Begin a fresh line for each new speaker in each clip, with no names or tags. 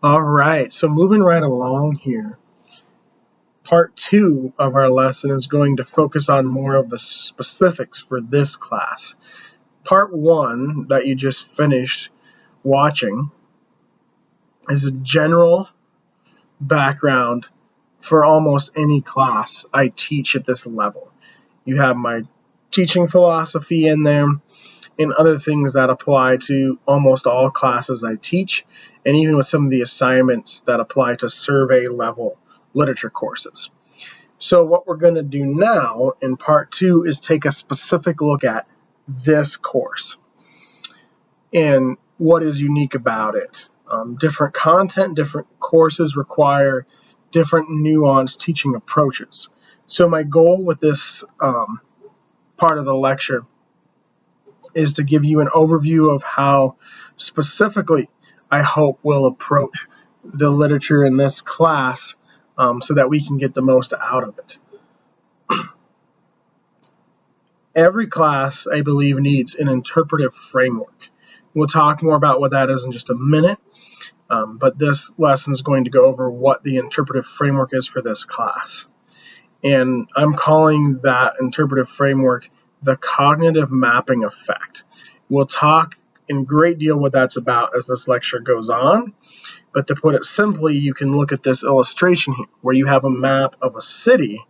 All right, so moving right along here, part two of our lesson is going to focus on more of the specifics for this class. Part one that you just finished watching is a general background for almost any class I teach at this level. You have my teaching philosophy in there and other things that apply to almost all classes I teach, and even with some of the assignments that apply to survey level literature courses. So what we're going to do now in part two is take a specific look at this course and what is unique about it. Different content, different courses require different nuanced teaching approaches. So my goal with this part of the lecture is to give you an overview of how specifically I hope we'll approach the literature in this class so that we can get the most out of it. Every class, I believe, needs an interpretive framework. We'll talk more about what that is in just a minute, but this lesson is going to go over what the interpretive framework is for this class. And I'm calling that interpretive framework the cognitive mapping effect. We'll talk in great deal what that's about as this lecture goes on, but to put it simply, you can look at this illustration here where you have a map of a city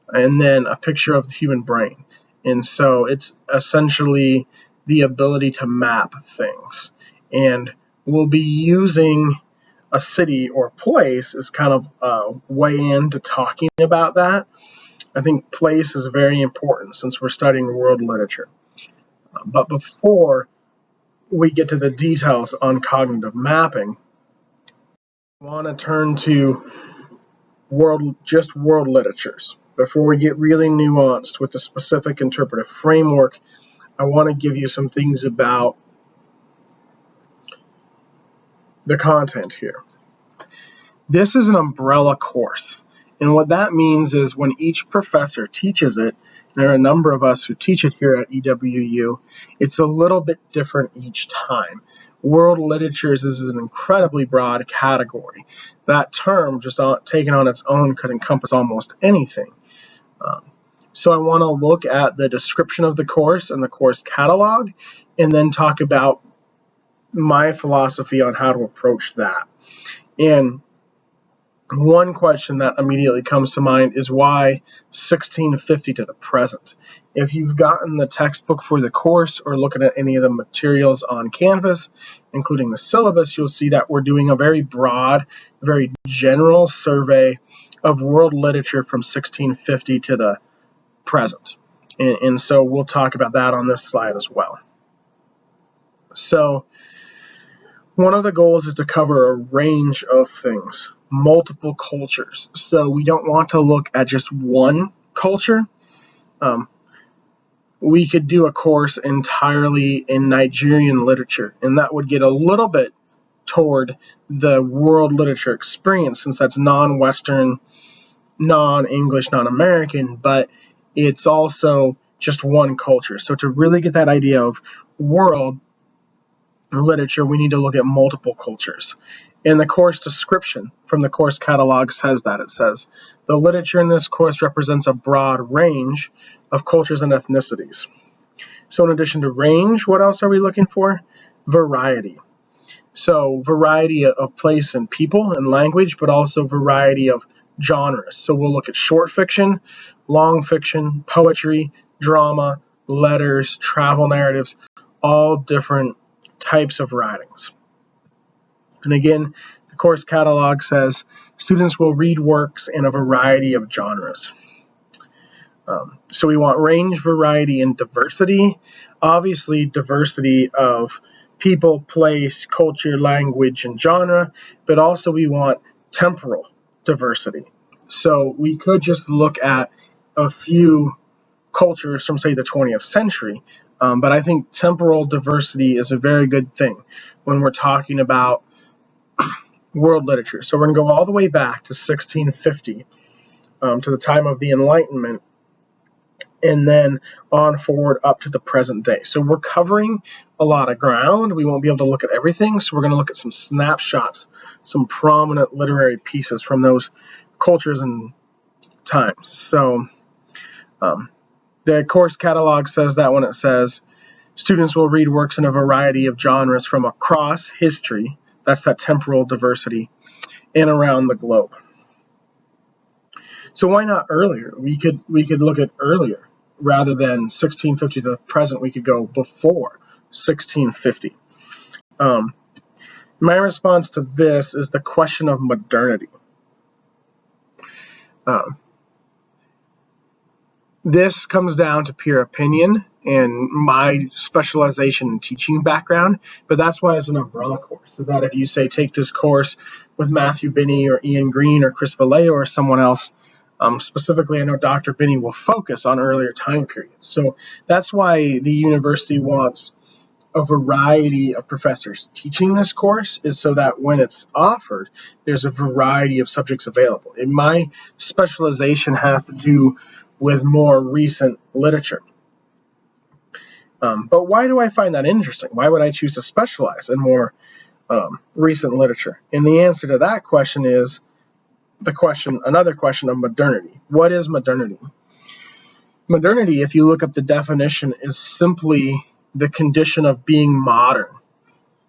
and then a picture of the human brain. And so it's essentially the ability to map things. And we'll be using a city or place as kind of a way into talking about that. I think place is very important since we're studying world literature. But before we get to the details on cognitive mapping, I want to turn to world literatures. Before we get really nuanced with the specific interpretive framework, I want to give you some things about the content here. This is an umbrella course. And what that means is when each professor teaches it, there are a number of us who teach it here at EWU, it's a little bit different each time. World literatures is an incredibly broad category. That term, just taken on its own, could encompass almost anything. So I want to look at the description of the course and the course catalog, and then talk about my philosophy on how to approach that. And one question that immediately comes to mind is why 1650 to the present? If you've gotten the textbook for the course or looking at any of the materials on Canvas, including the syllabus, you'll see that we're doing a very broad, very general survey of world literature from 1650 to the present. And so we'll talk about that on this slide as well. So one of the goals is to cover a range of things, multiple cultures. So we don't want to look at just one culture. We could do a course entirely in Nigerian literature, and that would get a little bit toward the world literature experience since that's non-Western, non-English, non-American, but it's also just one culture. So to really get that idea of world literature, we need to look at multiple cultures. And the course description from the course catalog says that. It says, the literature in this course represents a broad range of cultures and ethnicities. So in addition to range, what else are we looking for? Variety. So variety of place and people and language, but also variety of genres. So we'll look at short fiction, long fiction, poetry, drama, letters, travel narratives, all different types of writings. And again, the course catalog says students will read works in a variety of genres. So we want range, variety, and diversity. Obviously, diversity of people, place, culture, language, and genre, but also we want temporal diversity. So we could just look at a few cultures from, say, the 20th century, but I think temporal diversity is a very good thing when we're talking about world literature. So we're going to go all the way back to 1650, to the time of the Enlightenment, and then on forward up to the present day. So we're covering a lot of ground. We won't be able to look at everything, so we're going to look at some snapshots, some prominent literary pieces from those cultures and times. So the course catalog says that when it says students will read works in a variety of genres from across history, that's that temporal diversity, and around the globe. So why not earlier? We could look at earlier rather than 1650 to the present. We could go before 1650. My response to this is the question of modernity. This comes down to pure opinion and my specialization in teaching background, but that's why it's an umbrella course. So that if you say take this course with Matthew Binney or Ian Green or Chris Vallejo or someone else, specifically I know Dr. Binney will focus on earlier time periods. So that's why the university wants a variety of professors teaching this course, is so that when it's offered, there's a variety of subjects available. And my specialization has to do with more recent literature. But why do I find that interesting? Why would I choose to specialize in more recent literature? And the answer to that question is another question of modernity. What is modernity? Modernity, if you look up the definition, is simply the condition of being modern,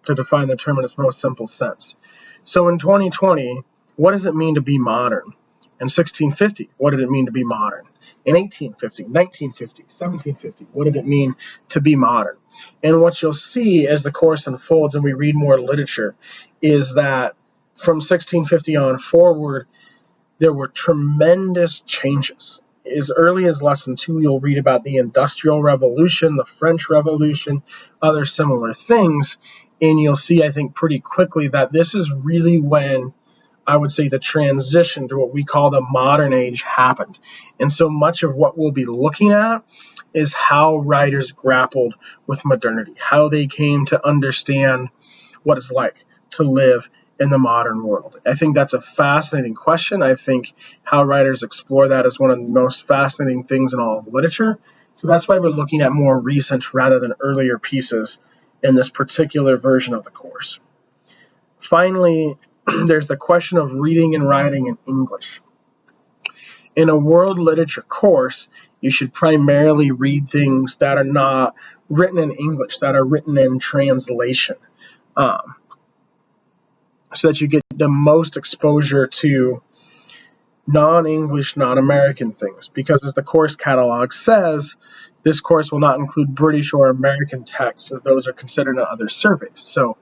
to define the term in its most simple sense. So in 2020, what does it mean to be modern? In 1650, what did it mean to be modern? In 1850, 1950, 1750, what did it mean to be modern? And what you'll see as the course unfolds and we read more literature is that from 1650 on forward, there were tremendous changes. As early as lesson 2, you'll read about the Industrial Revolution, the French Revolution, other similar things, and you'll see, I think, pretty quickly that this is really when I would say the transition to what we call the modern age happened. And so much of what we'll be looking at is how writers grappled with modernity, how they came to understand what it's like to live in the modern world. I think that's a fascinating question. I think how writers explore that is one of the most fascinating things in all of literature. So that's why we're looking at more recent rather than earlier pieces in this particular version of the course. Finally, there's the question of reading and writing in English. In a world literature course, you should primarily read things that are not written in English, that are written in translation, so that you get the most exposure to non-English, non-American things. Because as the course catalog says, this course will not include British or American texts, as those are considered in other surveys. So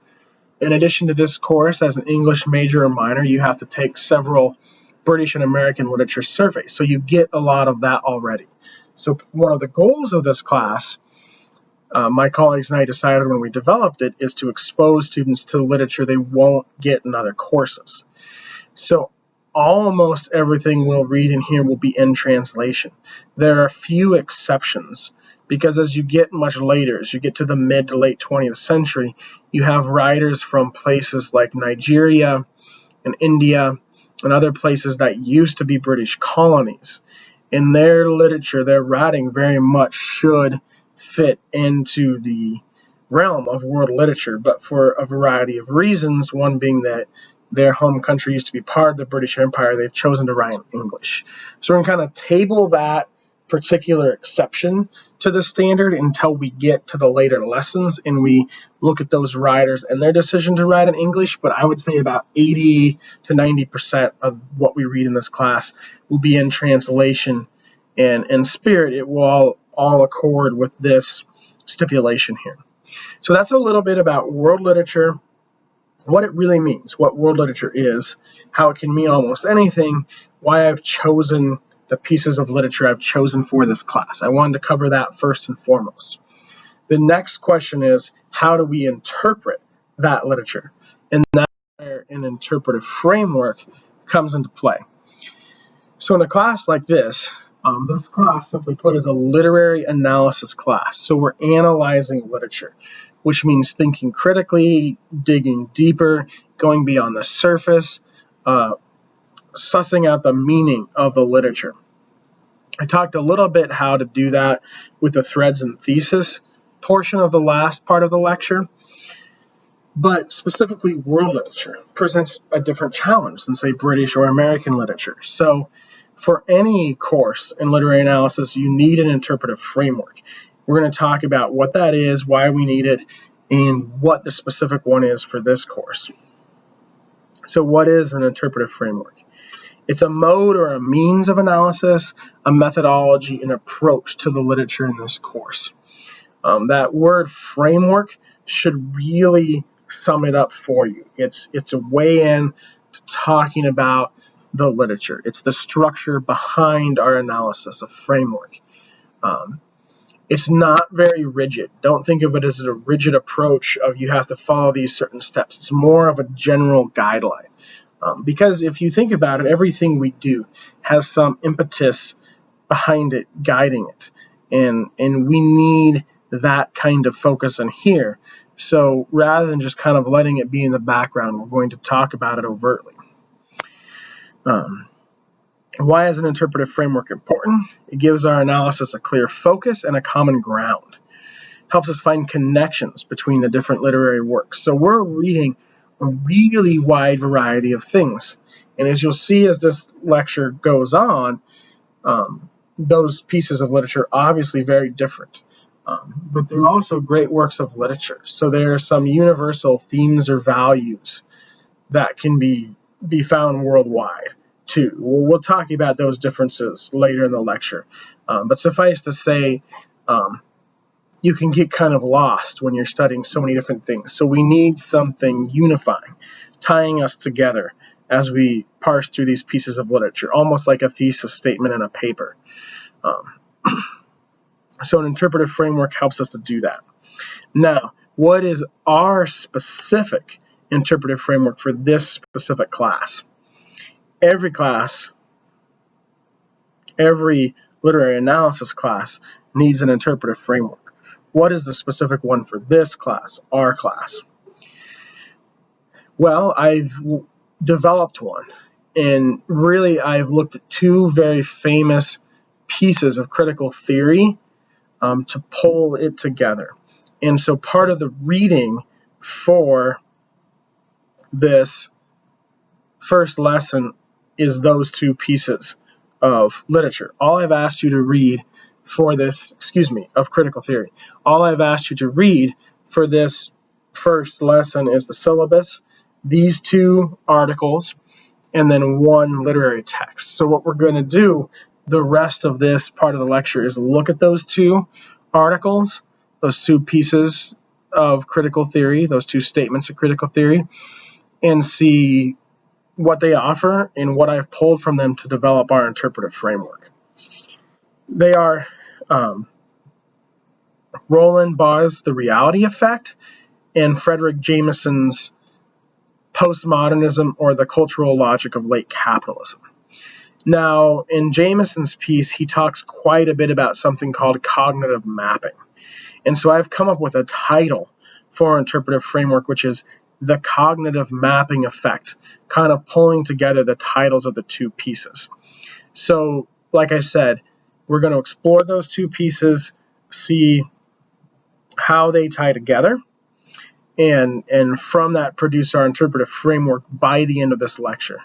in addition to this course, as an English major or minor, you have to take several British and American literature surveys. So you get a lot of that already. So one of the goals of this class, my colleagues and I decided when we developed it, is to expose students to literature they won't get in other courses. So almost everything we'll read in here will be in translation. There are a few exceptions, because as you get much later, as you get to the mid to late 20th century, you have writers from places like Nigeria and India and other places that used to be British colonies. In their literature, their writing very much should fit into the realm of world literature, but for a variety of reasons, one being that their home country used to be part of the British Empire, they've chosen to write in English. So we're going to kind of table that particular exception to the standard until we get to the later lessons and we look at those writers and their decision to write in English. But I would say about 80 to 90% of what we read in this class will be in translation, and in spirit it will all accord with this stipulation here. So that's a little bit about world literature, what it really means, what world literature is, how it can mean almost anything, why I've chosen the pieces of literature I've chosen for this class. I wanted to cover that first and foremost. The next question is, how do we interpret that literature? And that's where an interpretive framework comes into play. So in a class like this class, simply put, is a literary analysis class. So we're analyzing literature, which means thinking critically, digging deeper, going beyond the surface, sussing out the meaning of the literature. I talked a little bit how to do that with the threads and thesis portion of the last part of the lecture, but specifically world literature presents a different challenge than, say, British or American literature. So for any course in literary analysis, you need an interpretive framework. We're going to talk about what that is, why we need it, and what the specific one is for this course. So what is an interpretive framework? It's a mode or a means of analysis, a methodology, an approach to the literature in this course. That word framework should really sum it up for you. It's a way in to talking about the literature. It's the structure behind our analysis, a framework. It's not very rigid. Don't think of it as a rigid approach of you have to follow these certain steps. It's more of a general guideline. Because if you think about it, everything we do has some impetus behind it, guiding it. And we need that kind of focus in here. So rather than just kind of letting it be in the background, we're going to talk about it overtly. Why is an interpretive framework important? It gives our analysis a clear focus and a common ground. Helps us find connections between the different literary works. So we're reading a really wide variety of things. And as you'll see as this lecture goes on, those pieces of literature are obviously very different. But they're also great works of literature. So there are some universal themes or values that can be found worldwide too. We'll talk about those differences later in the lecture. But suffice to say, you can get kind of lost when you're studying so many different things. So we need something unifying, tying us together as we parse through these pieces of literature, almost like a thesis statement in a paper. So an interpretive framework helps us to do that. Now, what is our specific interpretive framework for this specific class? Every class, every literary analysis class needs an interpretive framework. What is the specific one for this class, our class? Well, I've developed one, and really I've looked at two very famous pieces of critical theory to pull it together. And so part of the reading for this first lesson is those two pieces of literature. All I've asked you to read for this, of critical theory. All I've asked you to read for this first lesson is the syllabus, these two articles, and then one literary text. So what we're going to do the rest of this part of the lecture is look at those two articles, those two pieces of critical theory, those two statements of critical theory, and see what they offer and what I've pulled from them to develop our interpretive framework. They are Roland Barthes's The Reality Effect and Frederick Jameson's Postmodernism or the Cultural Logic of Late Capitalism. Now, in Jameson's piece, he talks quite a bit about something called cognitive mapping. And so I've come up with a title for our interpretive framework, which is The Cognitive Mapping Effect, kind of pulling together the titles of the two pieces. So, like I said, we're going to explore those two pieces, see how they tie together, and from that produce our interpretive framework by the end of this lecture.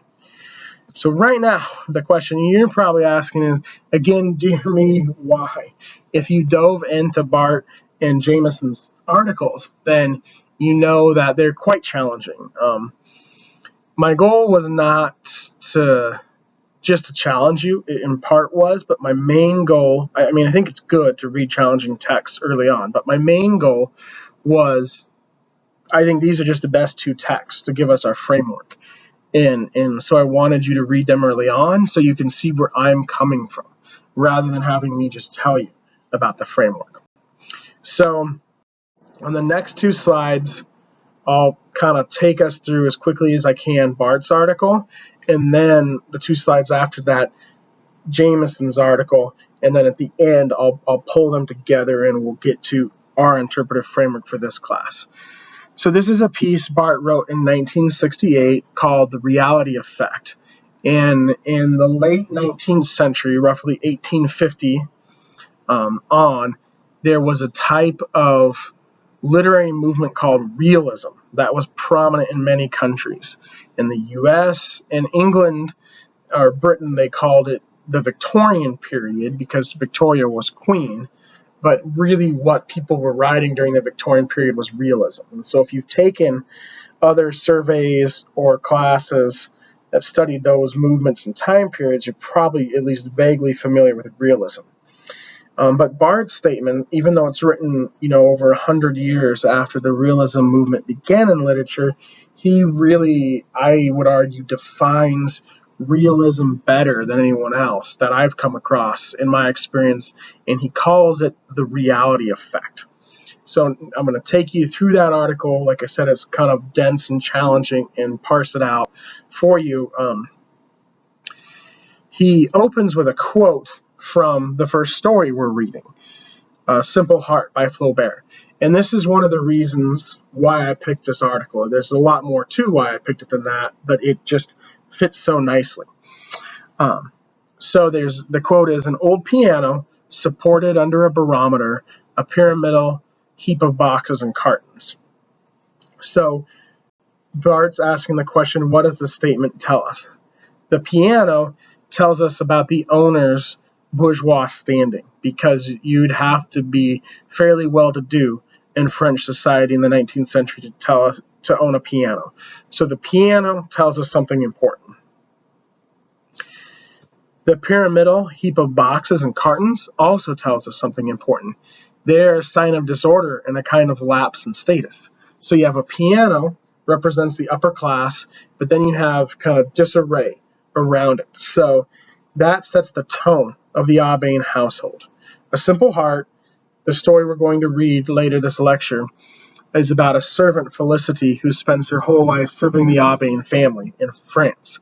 So right now, the question you're probably asking is, again, dear me, why? If you dove into Barth and Jameson's articles, then you know that they're quite challenging. My goal was not to just to challenge you, it in part was, but my main goal, I think it's good to read challenging texts early on, but my main goal was, I think these are just the best two texts to give us our framework. And so I wanted you to read them early on so you can see where I'm coming from, rather than having me just tell you about the framework. So on the next two slides, I'll kind of take us through as quickly as I can Barth's article, and then the two slides after that, Jameson's article, and then at the end, I'll pull them together and we'll get to our interpretive framework for this class. So this is a piece Barth wrote in 1968 called The Reality Effect. And in the late 19th century, roughly 1850 on, there was a type of literary movement called realism that was prominent in many countries. In the US and England or Britain, they called it the Victorian period because Victoria was queen. But really what people were writing during the Victorian period was realism. And so if you've taken other surveys or classes that studied those movements and time periods, you're probably at least vaguely familiar with realism. But Barth's statement, even though it's written, over 100 years after the realism movement began in literature, he really, I would argue, defines realism better than anyone else that I've come across in my experience, and he calls it the reality effect. So I'm going to take you through that article. Like I said, it's kind of dense and challenging, and parse it out for you. He opens with a quote from the first story we're reading, Simple Heart by Flaubert. And this is one of the reasons why I picked this article. There's a lot more to why I picked it than that, but it just fits so nicely. So the quote is, an old piano supported under a barometer, a pyramidal heap of boxes and cartons. So Barth's asking the question, what does the statement tell us? The piano tells us about the owner's bourgeois standing, because you'd have to be fairly well-to-do in French society in the 19th century to own a piano. So the piano tells us something important. The pyramidal heap of boxes and cartons also tells us something important. They're a sign of disorder and a kind of lapse in status. So you have a piano, represents the upper class, but then you have kind of disarray around it. So that sets the tone of the Aubain household. A Simple Heart, the story we're going to read later this lecture, is about a servant, Felicity, who spends her whole life serving the Aubain family in France.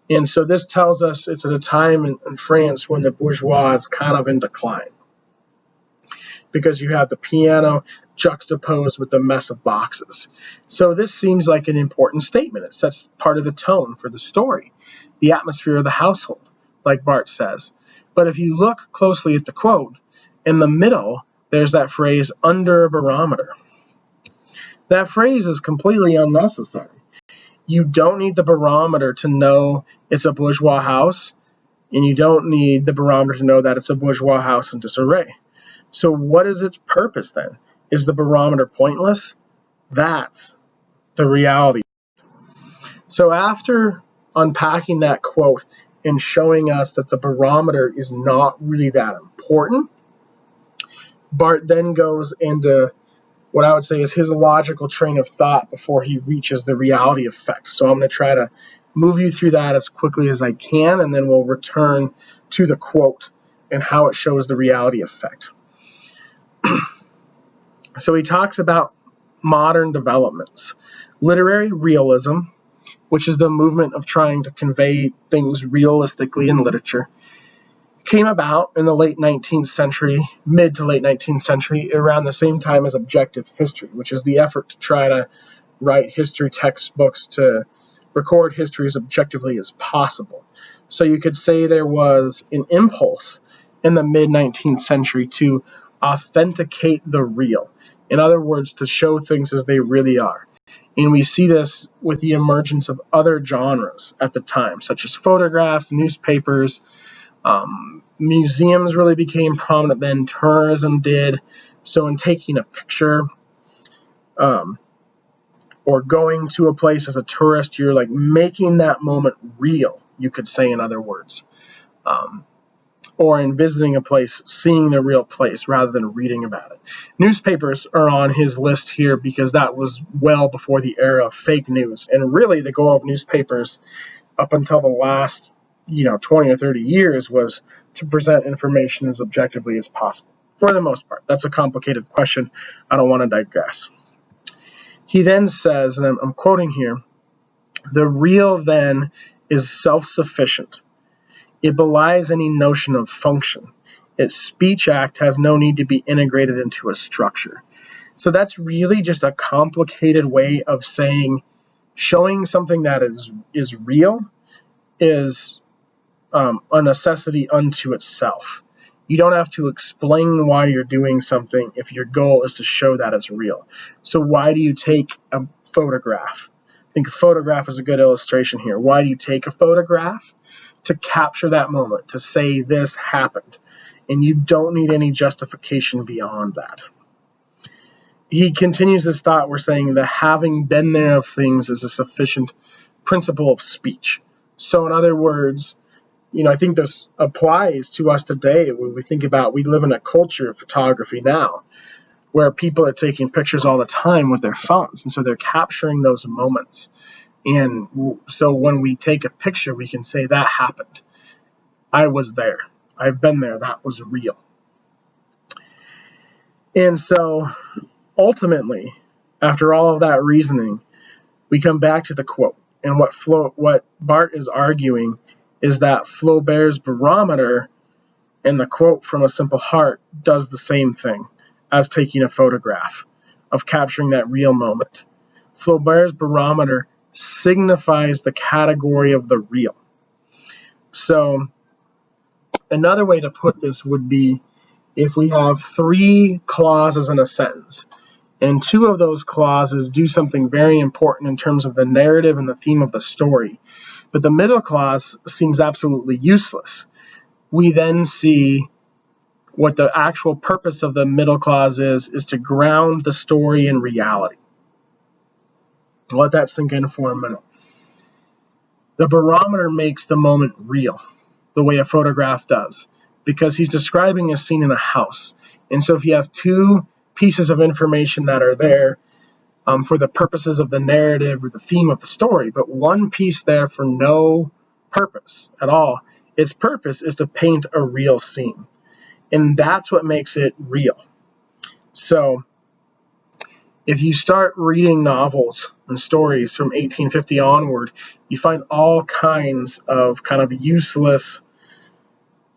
And so this tells us it's at a time in France when the bourgeois is kind of in decline, because you have the piano juxtaposed with the mess of boxes. So this seems like an important statement. It sets part of the tone for the story, the atmosphere of the household, like Barth says. But if you look closely at the quote, in the middle, there's that phrase, under a barometer. That phrase is completely unnecessary. You don't need the barometer to know it's a bourgeois house, and you don't need the barometer to know that it's a bourgeois house in disarray. So what is its purpose then? Is the barometer pointless? That's the reality. So after unpacking that quote and showing us that the barometer is not really that important, Barth then goes into what I would say is his logical train of thought before he reaches the reality effect. So I'm going to try to move you through that as quickly as I can, and then we'll return to the quote and how it shows the reality effect. So he talks about modern developments. Literary realism, which is the movement of trying to convey things realistically in literature, came about in the late 19th century, mid to late 19th century, around the same time as objective history, which is the effort to try to write history textbooks to record history as objectively as possible. So you could say there was an impulse in the mid-19th century to authenticate the real. In other words, to show things as they really are. And we see this with the emergence of other genres at the time, such as photographs, newspapers. Museums really became prominent then. Tourism did. So in taking a picture or going to a place as a tourist, you're like making that moment real, you could say, in other words. Or in visiting a place, seeing the real place rather than reading about it. Newspapers are on his list here because that was well before the era of fake news. And really the goal of newspapers up until the last 20 or 30 years was to present information as objectively as possible, for the most part. That's a complicated question. I don't want to digress. He then says, and I'm quoting here, the real then is self-sufficient. It belies any notion of function. Its speech act has no need to be integrated into a structure. So that's really just a complicated way of saying, showing something that is real is a necessity unto itself. You don't have to explain why you're doing something if your goal is to show that it's real. So why do you take a photograph? I think a photograph is a good illustration here. Why do you take a photograph? To capture that moment, to say this happened. And you don't need any justification beyond that. He continues this thought. We're saying the having been there of things is a sufficient principle of speech. So in other words, I think this applies to us today when we think about, we live in a culture of photography now where people are taking pictures all the time with their phones. And so they're capturing those moments. And so when we take a picture, we can say that happened. I was there. I've been there. That was real. And so ultimately, after all of that reasoning, we come back to the quote. And what Barth is arguing is that Flaubert's barometer and the quote from A Simple Heart does the same thing as taking a photograph, of capturing that real moment. Flaubert's barometer signifies the category of the real. So another way to put this would be if we have 3 clauses in a sentence, and 2 of those clauses do something very important in terms of the narrative and the theme of the story, but the middle clause seems absolutely useless. We then see what the actual purpose of the middle clause is to ground the story in reality. Let that sink in for a minute. The barometer makes the moment real, the way a photograph does, because he's describing a scene in a house. And so if you have 2 pieces of information that are there for the purposes of the narrative or the theme of the story, but one piece there for no purpose at all, its purpose is to paint a real scene. And that's what makes it real. So if you start reading novels and stories from 1850 onward, you find all kinds of kind of useless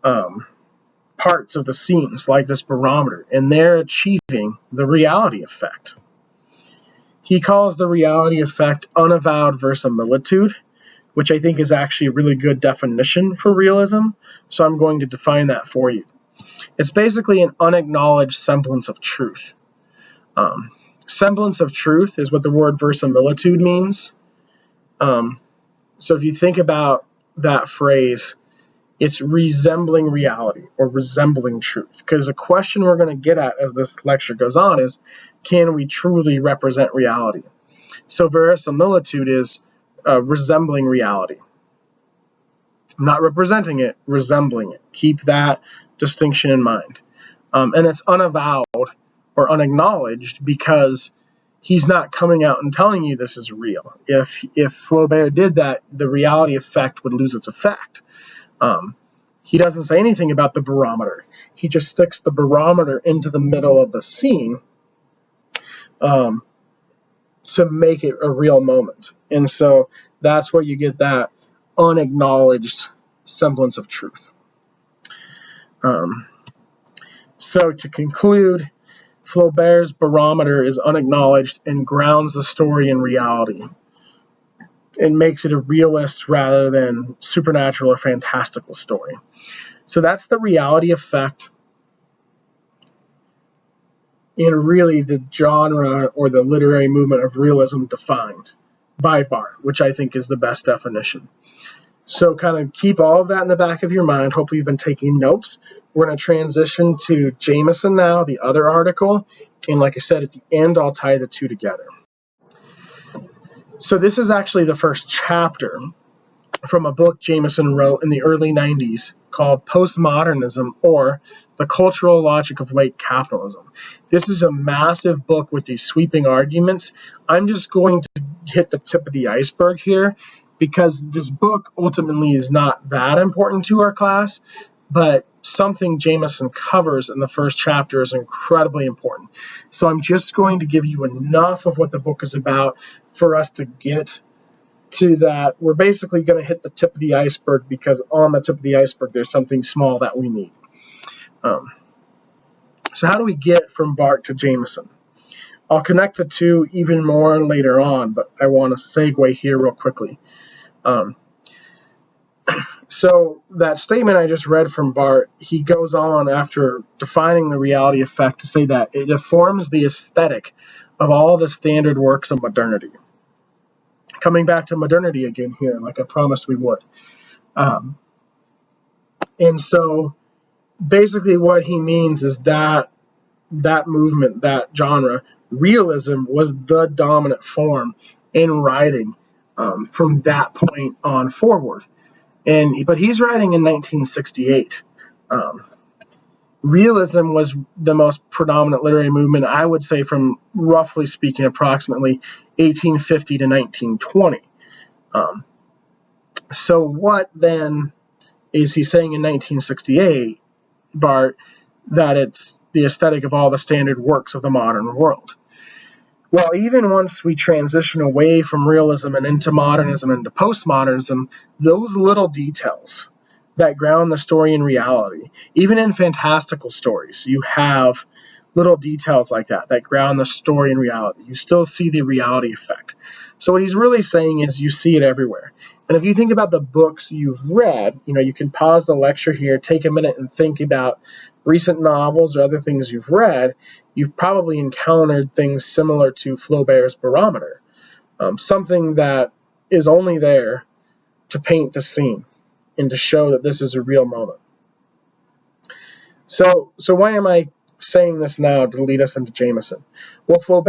parts of the scenes, like this barometer, and they're achieving the reality effect. He calls the reality effect unavowed verisimilitude, which I think is actually a really good definition for realism, so I'm going to define that for you. It's basically an unacknowledged semblance of truth. Semblance of truth is what the word verisimilitude means. So if you think about that phrase, it's resembling reality or resembling truth. Because a question we're going to get at as this lecture goes on is, can we truly represent reality? So verisimilitude is resembling reality. Not representing it, resembling it. Keep that distinction in mind. And it's unavowed or unacknowledged because he's not coming out and telling you this is real. If Flaubert did that, the reality effect would lose its effect. He doesn't say anything about the barometer. He just sticks the barometer into the middle of the scene to make it a real moment. And so that's where you get that unacknowledged semblance of truth. So to conclude, Flaubert's barometer is unacknowledged and grounds the story in reality. It makes it a realist rather than supernatural or fantastical story. So that's the reality effect and really the genre or the literary movement of realism defined by Barth, which I think is the best definition. So kind of keep all of that in the back of your mind. Hopefully you've been taking notes. We're going to transition to Jameson now, the other article. And like I said, at the end, I'll tie the 2 together. So this is actually the first chapter from a book Jameson wrote in the early 90s called Postmodernism, or The Cultural Logic of Late Capitalism. This is a massive book with these sweeping arguments. I'm just going to hit the tip of the iceberg here because this book ultimately is not that important to our class, but something Jameson covers in the first chapter is incredibly important. So I'm just going to give you enough of what the book is about for us to get to that. We're basically going to hit the tip of the iceberg because on the tip of the iceberg there's something small that we need. So how do we get from Barth to Jameson? I'll connect the 2 even more later on, but I want to segue here real quickly. So that statement I just read from Barth, he goes on after defining the reality effect to say that it informs the aesthetic of all the standard works of modernity. Coming back to modernity again here, like I promised we would. And so basically what he means is that movement, that genre, realism was the dominant form in writing from that point on forward. But he's writing in 1968. Realism was the most predominant literary movement, I would say, from roughly speaking, approximately 1850 to 1920. So what then is he saying in 1968, Barth, that it's the aesthetic of all the standard works of the modern world? Well, even once we transition away from realism and into modernism and into postmodernism, those little details that ground the story in reality, even in fantastical stories, you have little details like that ground the story in reality. You still see the reality effect. So what he's really saying is you see it everywhere. And if you think about the books you've read, you can pause the lecture here, take a minute and think about recent novels or other things you've read. You've probably encountered things similar to Flaubert's barometer, something that is only there to paint the scene and to show that this is a real moment. So why am I saying this now to lead us into Jameson? Well,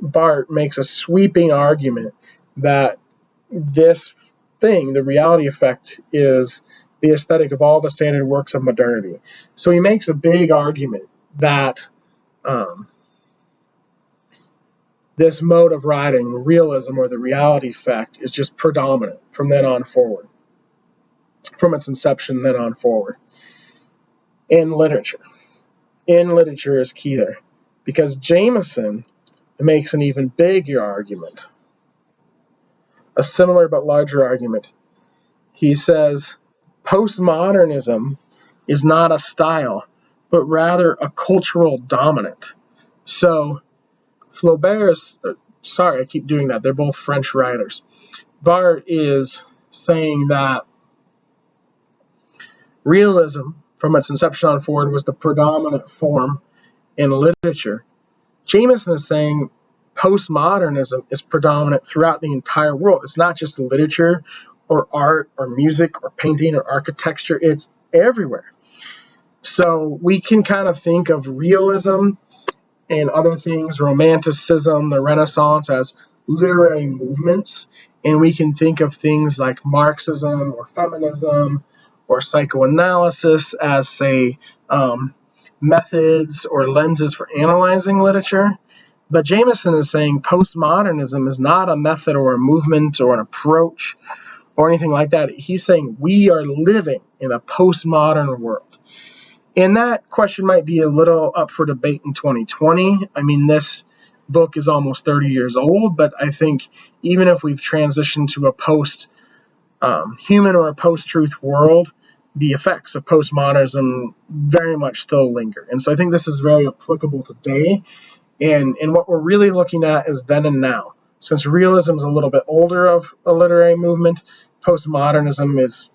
Barth makes a sweeping argument that this thing, the reality effect, is the aesthetic of all the standard works of modernity. So he makes a big argument that this mode of writing, realism or the reality effect, is just predominant from then on forward, from its inception then on forward. In literature is key there, because Jameson makes an even bigger argument, a similar but larger argument. He says postmodernism is not a style, but rather a cultural dominant. So Flaubert's, sorry, I keep doing that. They're both French writers. Barth is saying that realism, from its inception on forward, was the predominant form in literature. Jameson is saying postmodernism is predominant throughout the entire world. It's not just literature or art or music or painting or architecture. It's everywhere. So we can kind of think of realism and other things, Romanticism, the Renaissance, as literary movements. And we can think of things like Marxism or feminism or psychoanalysis as, say, methods or lenses for analyzing literature. But Jameson is saying postmodernism is not a method or a movement or an approach or anything like that. He's saying we are living in a postmodern world. And that question might be a little up for debate in 2020. I mean, this book is almost 30 years old, but I think even if we've transitioned to a post-human or a post-truth world, the effects of postmodernism very much still linger. And so I think this is very applicable today. And what we're really looking at is then and now. Since realism is a little bit older of a literary movement, postmodernism is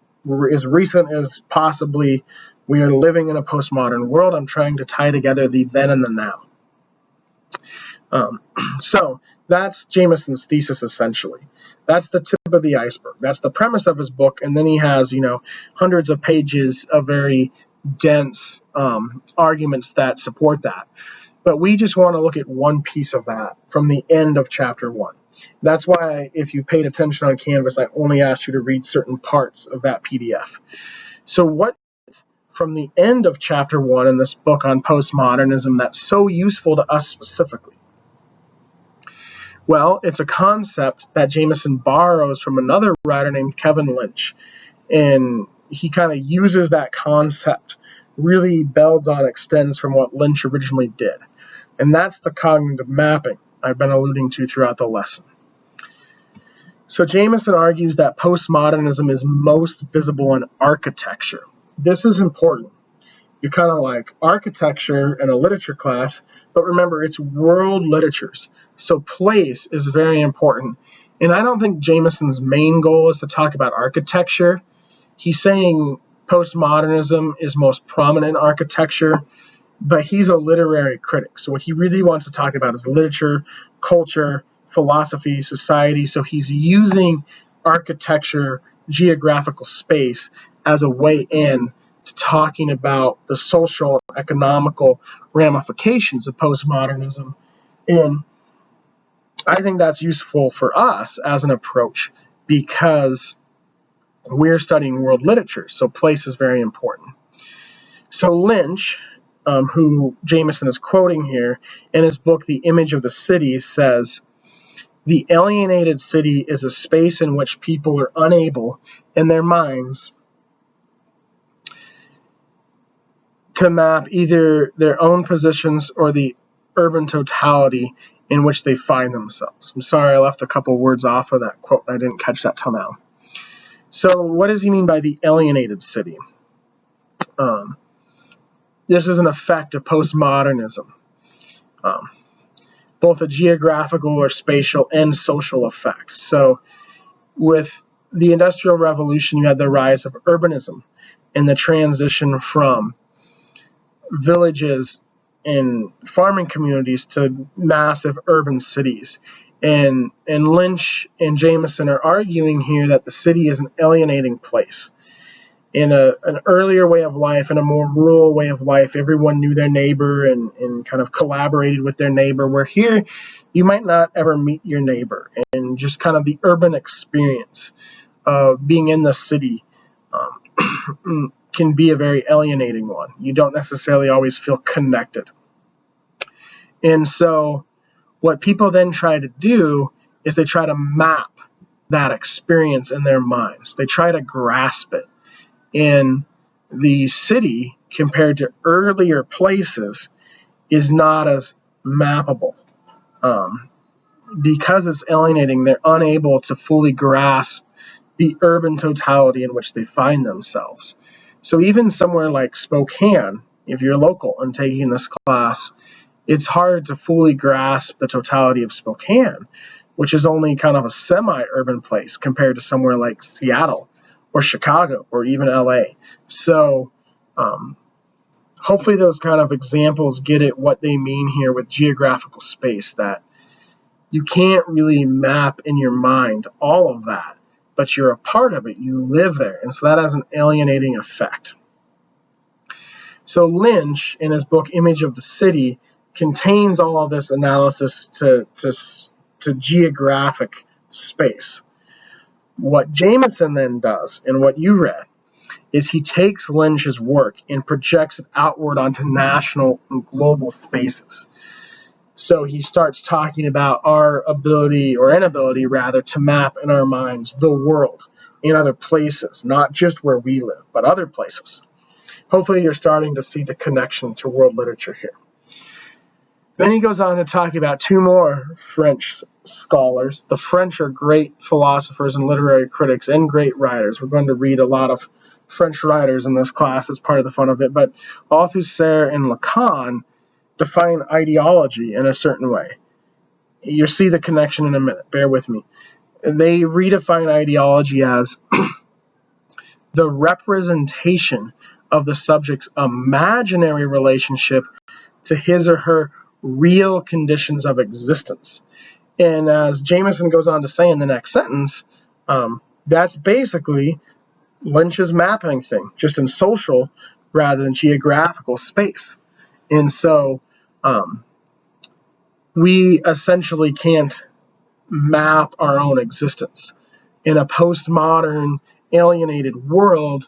as recent as possibly we are living in a postmodern world. I'm trying to tie together the then and the now. So that's Jameson's thesis, essentially. That's the tip of the iceberg. That's the premise of his book. And then he has, hundreds of pages of very dense arguments that support that. But we just want to look at one piece of that from the end of chapter 1. That's why, if you paid attention on Canvas, I only asked you to read certain parts of that PDF. So what from the end of chapter 1 in this book on postmodernism that's so useful to us specifically? Well, it's a concept that Jameson borrows from another writer named Kevin Lynch. And he kind of uses that concept, really builds on, extends from what Lynch originally did. And that's the cognitive mapping I've been alluding to throughout the lesson. So Jameson argues that postmodernism is most visible in architecture. This is important. You're kind of like architecture in a literature class, but remember, it's world literatures. So place is very important And I don't think Jameson's main goal is to talk about architecture. He's saying postmodernism is most prominent in architecture, but he's a literary critic. So what he really wants to talk about is literature, culture, philosophy, society. So he's using architecture, geographical space as a way in to talking about the social and economical ramifications of postmodernism. And I think that's useful for us as an approach because we're studying world literature, so place is very important. So Lynch, who Jameson is quoting here, in his book The Image of the City, says, "The alienated city is a space in which people are unable, in their minds, to map either their own positions or the urban totality in which they find themselves." I'm sorry I left a couple words off of that quote. I didn't catch that till now. So what does he mean by the alienated city? This is an effect of postmodernism, both a geographical or spatial and social effect. So with the Industrial Revolution, you had the rise of urbanism and the transition from villages and farming communities to massive urban cities. And Lynch and Jameson are arguing here that the city is an alienating place. In an earlier way of life, in a more rural way of life, everyone knew their neighbor and kind of collaborated with their neighbor, where here you might not ever meet your neighbor. And just kind of the urban experience of being in the city can be a very alienating one. You don't necessarily always feel connected. And so what people then try to do is they try to map that experience in their minds. They try to grasp it. In the city, compared to earlier places, is not as mappable. Because it's alienating, they're unable to fully grasp the urban totality in which they find themselves. So even somewhere like Spokane, if you're local and taking this class, it's hard to fully grasp the totality of Spokane, which is only kind of a semi-urban place compared to somewhere like Seattle or Chicago or even LA. So hopefully those kind of examples get at what they mean here with geographical space, that you can't really map in your mind all of that, but you're a part of it. You live there. And so that has an alienating effect. So Lynch, in his book Image of the City, contains all of this analysis to geographic space. What Jameson then does, and what you read, is he takes Lynch's work and projects it outward onto national and global spaces. So he starts talking about our ability, or inability rather, to map in our minds the world in other places, not just where we live, but other places. Hopefully you're starting to see the connection to world literature here. Then he goes on to talk about two more French scholars. The French are great philosophers and literary critics and great writers. We're going to read a lot of French writers in this class as part of the fun of it, but Althusser and Lacan define ideology in a certain way. You'll see the connection in a minute. Bear with me. They redefine ideology as the representation of the subject's imaginary relationship to his or her real conditions of existence. And as Jameson goes on to say in the next sentence, that's basically Lynch's mapping thing, just in social rather than geographical space. And so we essentially can't map our own existence. In a postmodern, alienated world,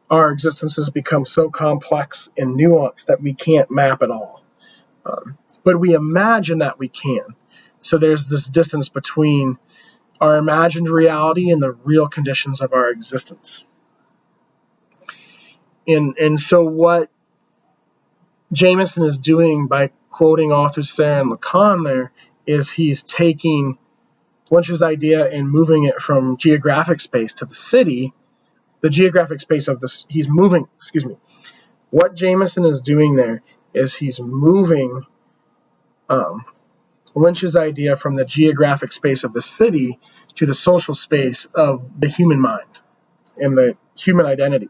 our existences become so complex and nuanced that we can't map it all. But we imagine that we can. So there's this distance between our imagined reality and the real conditions of our existence. And so what Jameson is doing by quoting Althusser and Lacan there is he's taking Lynch's idea and moving it from geographic space to the city. The geographic space of this, he's moving, what Jameson is doing there is he's moving Lynch's idea from the geographic space of the city to the social space of the human mind and the human identity.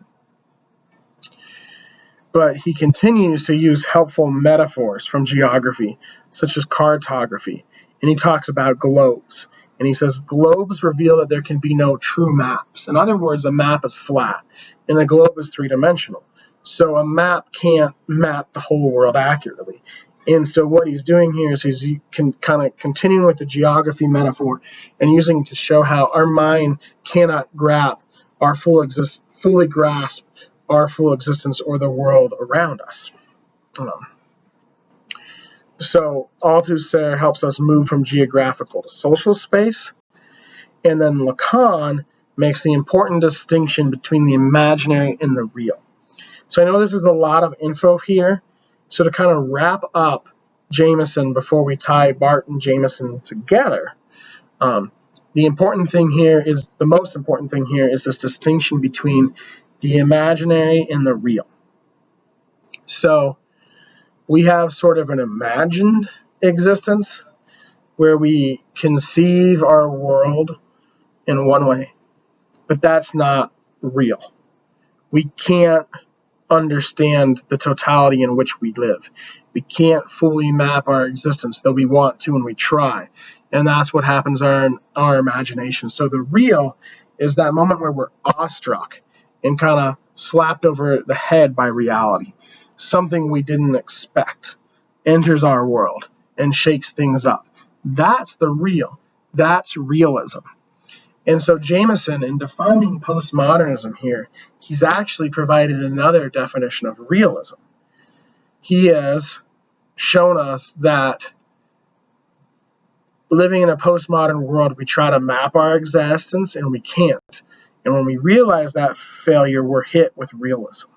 But he continues to use helpful metaphors from geography, such as cartography, and he talks about globes. And he says globes reveal that there can be no true maps. In other words, a map is flat, and a globe is three-dimensional. So a map can't map the whole world accurately. And so what he's doing here is he's kind of continuing with the geography metaphor and using it to show how our mind cannot grasp our fully grasp our full existence or the world around us. So Althusser helps us move from geographical to social space, and then Lacan makes the important distinction between the imaginary and the real. So I know this is a lot of info here, so to kind of wrap up Jameson before we tie Barth and Jameson together, the most important thing here is this distinction between the imaginary and the real. So we have sort of an imagined existence where we conceive our world in one way, but that's not real. We can't understand the totality in which we live. We can't fully map our existence, though we want to and we try. And that's what happens in our imagination. So the real is that moment where we're awestruck and kind of slapped over the head by reality. Something we didn't expect enters our world and shakes things up. That's the real. That's realism. And so Jameson, in defining postmodernism here, he's actually provided another definition of realism. He has shown us that living in a postmodern world, we try to map our existence and we can't. And when we realize that failure, we're hit with realism.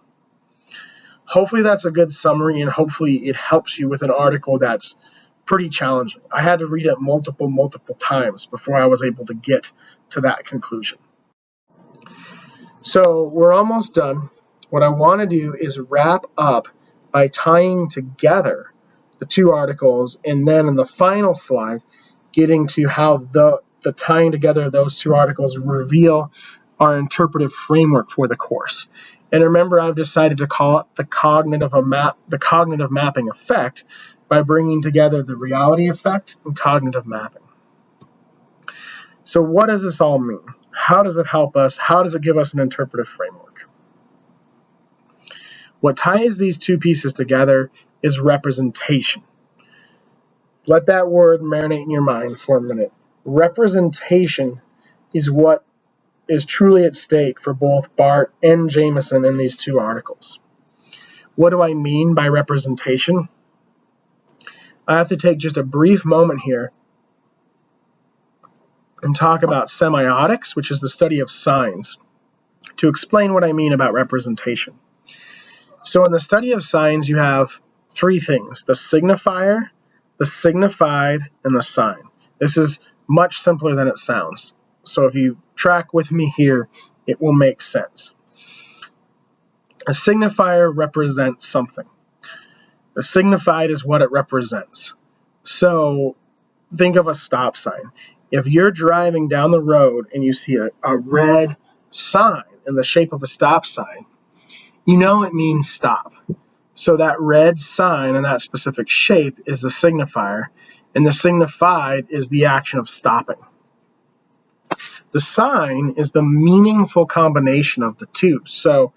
Hopefully that's a good summary, and hopefully it helps you with an article that's pretty challenging. I had to read it multiple times before I was able to get to that conclusion. So we're almost done. What I want to do is wrap up by tying together the two articles, and then in the final slide, getting to how the tying together of those two articles reveal our interpretive framework for the course. And remember, I've decided to call it the cognitive mapping effect by bringing together the reality effect and cognitive mapping. So what does this all mean? How does it help us? How does it give us an interpretive framework? What ties these two pieces together is representation. Let that word marinate in your mind for a minute. Representation is what is truly at stake for both Barth and Jameson in these two articles. What do I mean by representation? I have to take just a brief moment here and talk about semiotics, which is the study of signs, to explain what I mean about representation. So in the study of signs, you have three things: the signifier, the signified, and the sign. This is much simpler than it sounds. So if you track with me here, it will make sense. A signifier represents something. The signified is what it represents. So think of a stop sign. If you're driving down the road and you see a red sign in the shape of a stop sign, you know it means stop. So that red sign in that specific shape is the signifier, and the signified is the action of stopping. The sign is the meaningful combination of the two. So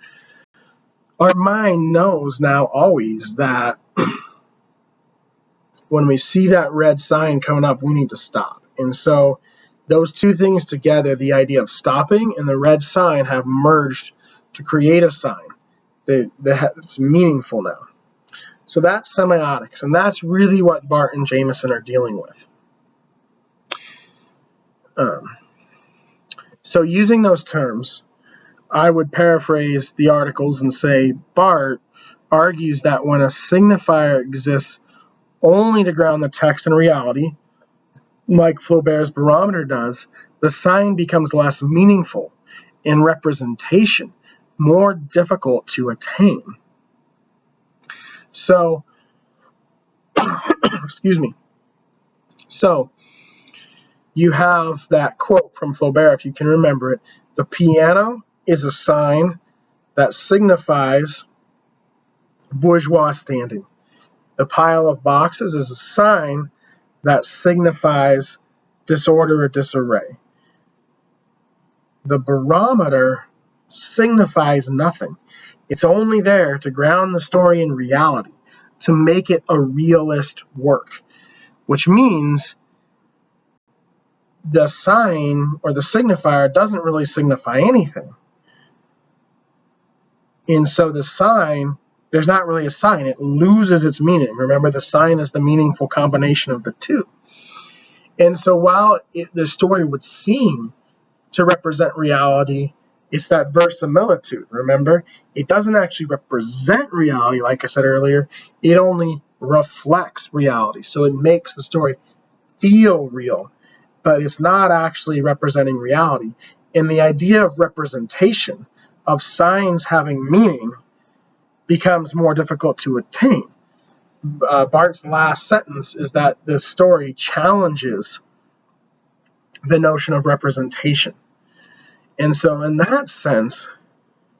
our mind knows now always that when we see that red sign coming up, we need to stop. And so those two things together, the idea of stopping and the red sign, have merged to create a sign that's meaningful now. So that's semiotics, and that's really what Barth and Jameson are dealing with. So using those terms, I would paraphrase the articles and say Barth argues that when a signifier exists only to ground the text in reality, like Flaubert's barometer does, the sign becomes less meaningful and representation more difficult to attain. So, excuse me. So you have that quote from Flaubert, if you can remember it. The piano is a sign that signifies bourgeois standing. The pile of boxes is a sign that signifies disorder or disarray. The barometer signifies nothing. It's only there to ground the story in reality, to make it a realist work, which means the sign or the signifier doesn't really signify anything. And so the sign, there's not really a sign. It loses its meaning. Remember, the sign is the meaningful combination of the two. And so while the story would seem to represent reality, it's that verisimilitude, remember? It doesn't actually represent reality, like I said earlier. It only reflects reality. So it makes the story feel real, but it's not actually representing reality. And the idea of representation, of signs having meaning, becomes more difficult to attain. Bart's last sentence is that this story challenges the notion of representation. And so in that sense,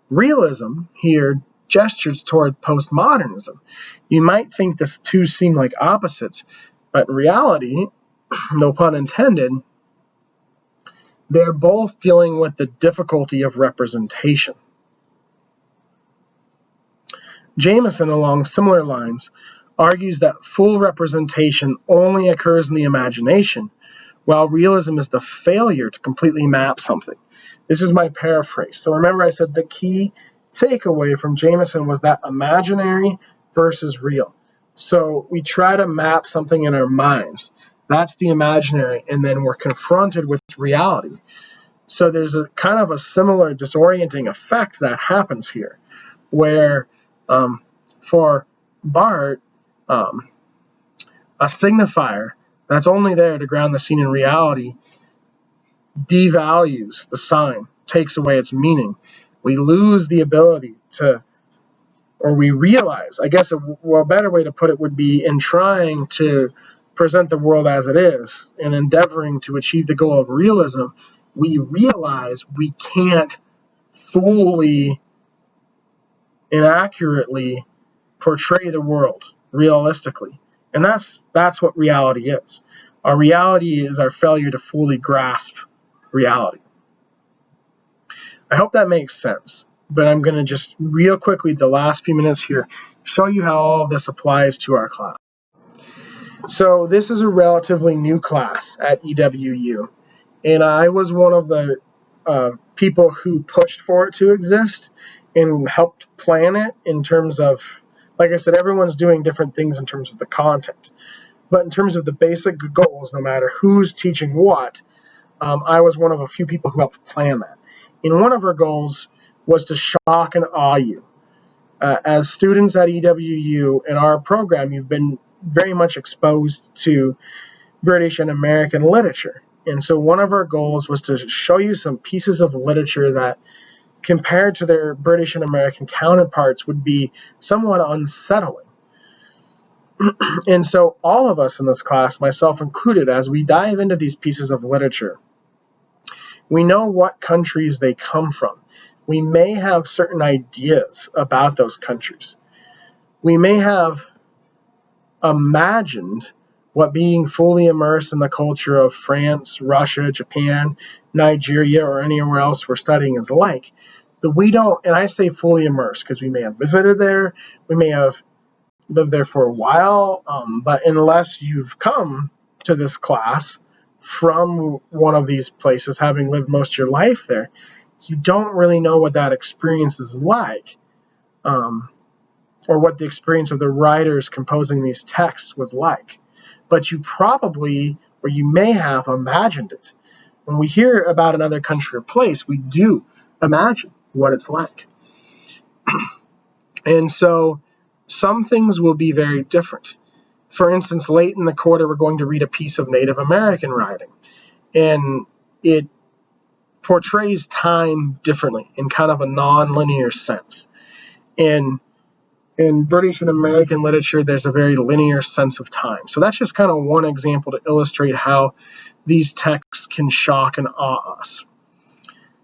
realism here gestures toward postmodernism. You might think the two seem like opposites, but in reality, no pun intended, they're both dealing with the difficulty of representation. Jameson, along similar lines, argues that full representation only occurs in the imagination, while realism is the failure to completely map something. This is my paraphrase. So remember I said the key takeaway from Jameson was that imaginary versus real. So we try to map something in our minds. That's the imaginary, and then we're confronted with reality. So there's a kind of a similar disorienting effect that happens here, where for Bart, a signifier that's only there to ground the scene in reality devalues the sign, takes away its meaning. We lose the ability to, or we realize, I guess a better way to put it would be, in trying to present the world as it is and endeavoring to achieve the goal of realism, we realize we can't fully and accurately portray the world realistically. And that's what reality is. Our reality is our failure to fully grasp reality. I hope that makes sense, but I'm going to just real quickly, the last few minutes here, show you how all of this applies to our class. So this is a relatively new class at EWU, and I was one of the people who pushed for it to exist and helped plan it in terms of, like I said, everyone's doing different things in terms of the content. But in terms of the basic goals, no matter who's teaching what, I was one of a few people who helped plan that. And one of our goals was to shock and awe you. As students at EWU in our program, you've been very much exposed to British and American literature. And so one of our goals was to show you some pieces of literature that, compared to their British and American counterparts, would be somewhat unsettling. And so all of us in this class, myself included, as we dive into these pieces of literature, we know what countries they come from. We may have certain ideas about those countries. We may have imagined what being fully immersed in the culture of France, Russia, Japan, Nigeria, or anywhere else we're studying is like. But we don't, and I say fully immersed because we may have visited there, we may have lived there for a while, but unless you've come to this class from one of these places, having lived most of your life there, you don't really know what that experience is like, or what the experience of the writers composing these texts was like. But you probably, or you may have, imagined it. When we hear about another country or place, we do imagine what it's like. And so some things will be very different. For instance, late in the quarter, we're going to read a piece of Native American writing, and it portrays time differently in kind of a non-linear sense. And In British and American literature, there's a very linear sense of time. So that's just kind of one example to illustrate how these texts can shock and awe us.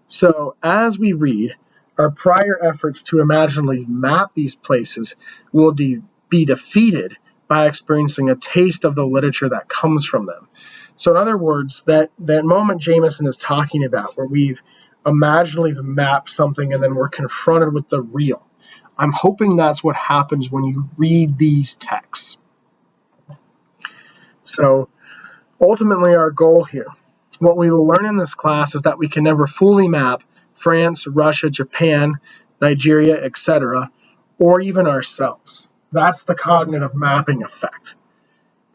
So as we read, our prior efforts to imaginatively map these places will be defeated by experiencing a taste of the literature that comes from them. So in other words, that moment Jameson is talking about, where we've imaginatively mapped something and then we're confronted with the real, I'm hoping that's what happens when you read these texts. So ultimately, our goal here, what we will learn in this class, is that we can never fully map France, Russia, Japan, Nigeria, etc., or even ourselves. That's the cognitive mapping effect.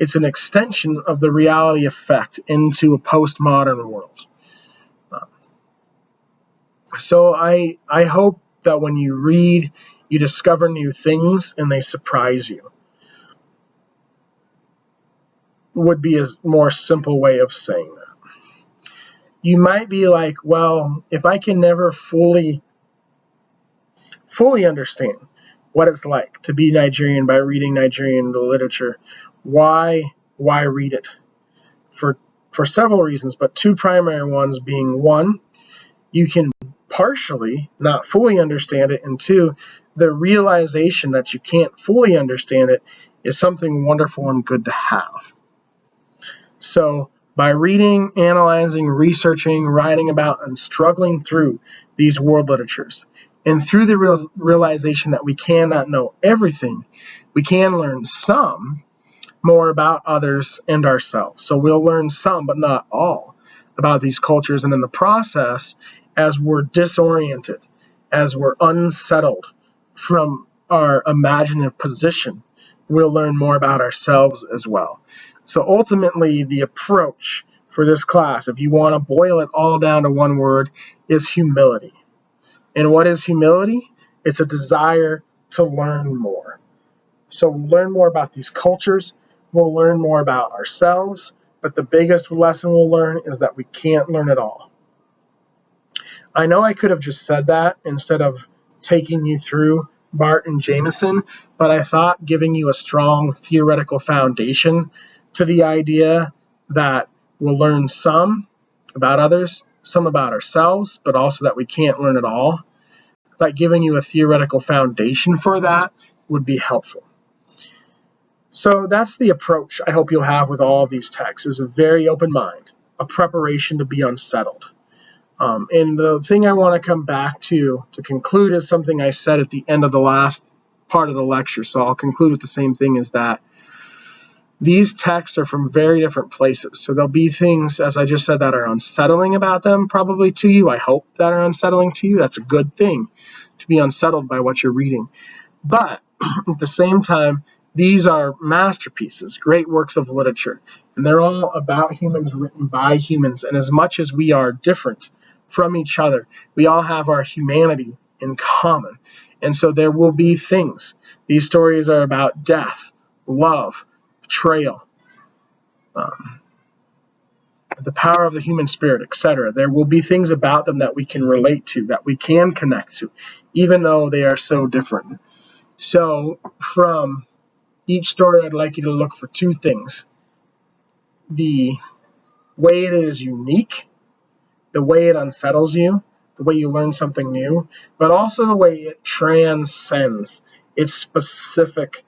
It's an extension of the reality effect into a postmodern world. So I hope that when you read, you discover new things and they surprise you. Would be a more simple way of saying that. You might be like, well, if I can never fully understand what it's like to be Nigerian by reading Nigerian literature, why read it? For several reasons, but two primary ones being, one, you can partially not fully understand it, and two, the realization that you can't fully understand it is something wonderful and good to have. So by reading, analyzing, researching, writing about, and struggling through these world literatures, and through the realization that we cannot know everything, we can learn some more about others and ourselves. So we'll learn some, but not all, about these cultures. And in the process, as we're disoriented, as we're unsettled from our imaginative position, we'll learn more about ourselves as well. So ultimately, the approach for this class, if you want to boil it all down to one word, is humility. And what is humility? It's a desire to learn more. So we'll learn more about these cultures, we'll learn more about ourselves, but the biggest lesson we'll learn is that we can't learn it all. I know I could have just said that instead of taking you through Bart and Jameson, but I thought giving you a strong theoretical foundation to the idea that we'll learn some about others, some about ourselves, but also that we can't learn it all, that giving you a theoretical foundation for that would be helpful. So that's the approach I hope you'll have with all of these texts, is a very open mind, a preparation to be unsettled. And the thing I want to come back to conclude is something I said at the end of the last part of the lecture. So I'll conclude with the same thing, is that these texts are from very different places. So there'll be things, as I just said, that are unsettling about them probably to you. I hope that are unsettling to you. That's a good thing, to be unsettled by what you're reading. But at the same time, these are masterpieces, great works of literature, and they're all about humans, written by humans. And as much as we are different from each other, we all have our humanity in common. And so there will be things. These stories are about death, love, betrayal, the power of the human spirit, etc. There will be things about them that we can relate to, that we can connect to, even though they are so different. So from each story, I'd like you to look for two things: the way it is unique, the way it unsettles you, the way you learn something new, but also the way it transcends its specific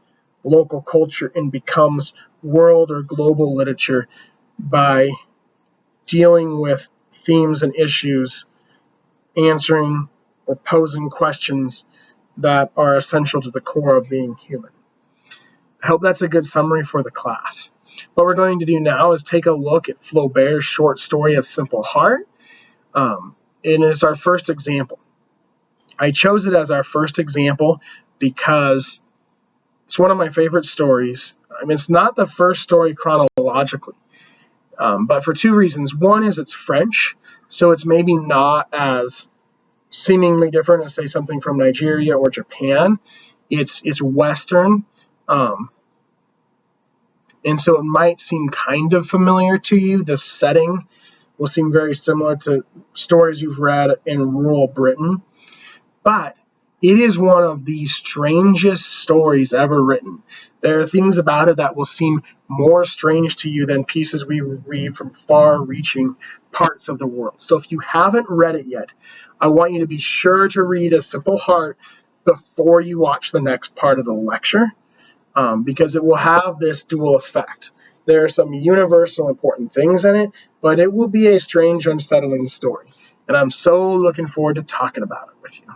local culture and becomes world or global literature by dealing with themes and issues, answering or posing questions that are essential to the core of being human. I hope that's a good summary for the class. What we're going to do now is take a look at Flaubert's short story, A Simple Heart. And it's our first example. I chose it as our first example because it's one of my favorite stories. I mean, it's not the first story chronologically, but for two reasons. One is it's French, so it's maybe not as seemingly different as, say, something from Nigeria or Japan. It's Western, and so it might seem kind of familiar to you. The setting will seem very similar to stories you've read in rural Britain. But It is one of the strangest stories ever written. There are things about it that will seem more strange to you than pieces we read from far-reaching parts of the world. So if you haven't read it yet, I want you to be sure to read A Simple Heart before you watch the next part of the lecture, because it will have this dual effect. There are some universal important things in it, but it will be a strange, unsettling story. And I'm so looking forward to talking about it with you.